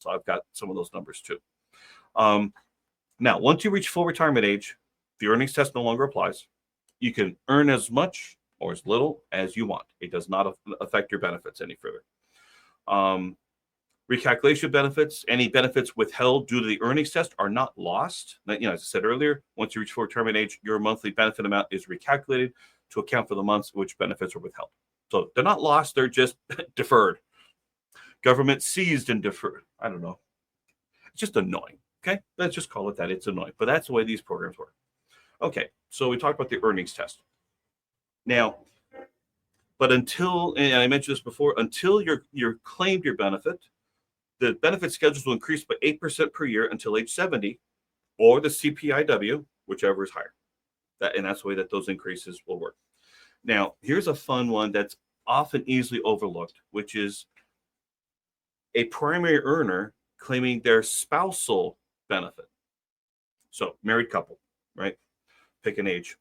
So I've got some of those numbers too. Now, once you reach full retirement age, the earnings test no longer applies. You can earn as much or as little as you want. It does not affect your benefits any further. Recalculation of benefits, any benefits withheld due to the earnings test are not lost. As I said earlier, once you reach full retirement age, your monthly benefit amount is recalculated to account for the months in which benefits are withheld. So they're not lost, they're just deferred. Government seized and deferred. I don't know. It's just annoying. Okay, let's just call it that. It's annoying, but that's the way these programs work. Okay, so we talked about the earnings test. Now, but until, and I mentioned this before, until you're claimed your benefit, the benefit schedules will increase by 8% per year until age 70, or the CPIW, whichever is higher. That's the way that those increases will work. Now, here's a fun one that's often easily overlooked, which is a primary earner claiming their spousal benefit. So, married couple, right? Pick an age,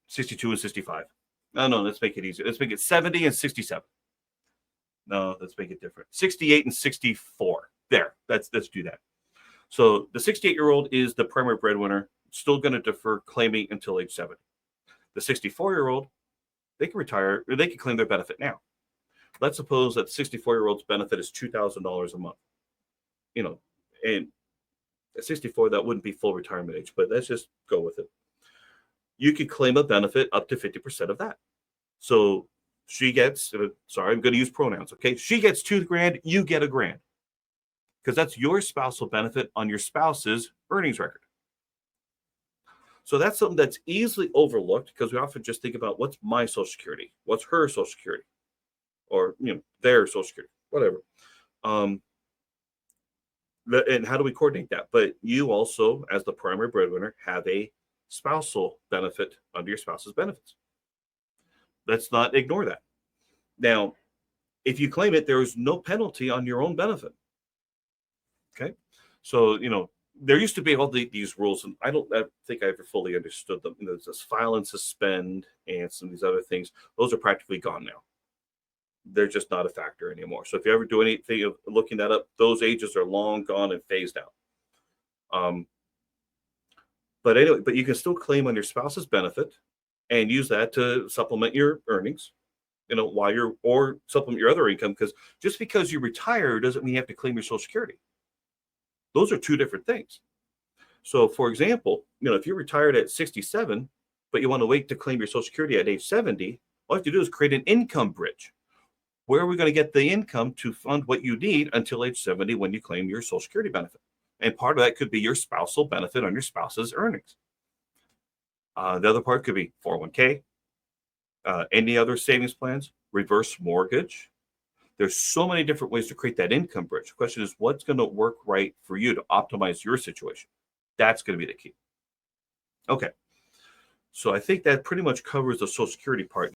62 and 65. No, let's make it easier. Let's make it 70 and 67. No, let's make it different. 68 and 64. There, let's do that. So the 68-year-old is the primary breadwinner, still going to defer claiming until age 70. The 64-year-old, they can retire, or they can claim their benefit now. Let's suppose that the 64-year-old's benefit is $2,000 a month. And at 64, that wouldn't be full retirement age, but let's just go with it. You could claim a benefit up to 50% of that. So she gets, sorry, I'm going to use pronouns, okay? She gets $2,000, you get $1,000. Because that's your spousal benefit on your spouse's earnings record. So that's something that's easily overlooked because we often just think about what's my Social Security, what's her Social Security, or their Social Security, whatever. And how do we coordinate that? But you also, as the primary breadwinner, have a spousal benefit under your spouse's benefits. Let's not ignore that. Now, if you claim it, there is no penalty on your own benefit. Okay, so there used to be all these rules, and I don't think I ever fully understood them. There's this file and suspend and some of these other things. Those are practically gone now. They're just not a factor anymore. So if you ever do anything of looking that up, those ages are long gone and phased out. But anyway, but you can still claim on your spouse's benefit and use that to supplement your earnings, or supplement your other income, because just because you retire doesn't mean you have to claim your Social Security. Those are two different things. So, for example, if you're retired at 67, but you want to wait to claim your Social Security at age 70, all you have to do is create an income bridge. Where are we going to get the income to fund what you need until age 70 when you claim your Social Security benefit? And part of that could be your spousal benefit on your spouse's earnings. The other part could be 401k, any other savings plans, reverse mortgage. There's so many different ways to create that income bridge. The question is, what's going to work right for you to optimize your situation? That's going to be the key. Okay. So I think that pretty much covers the Social Security part.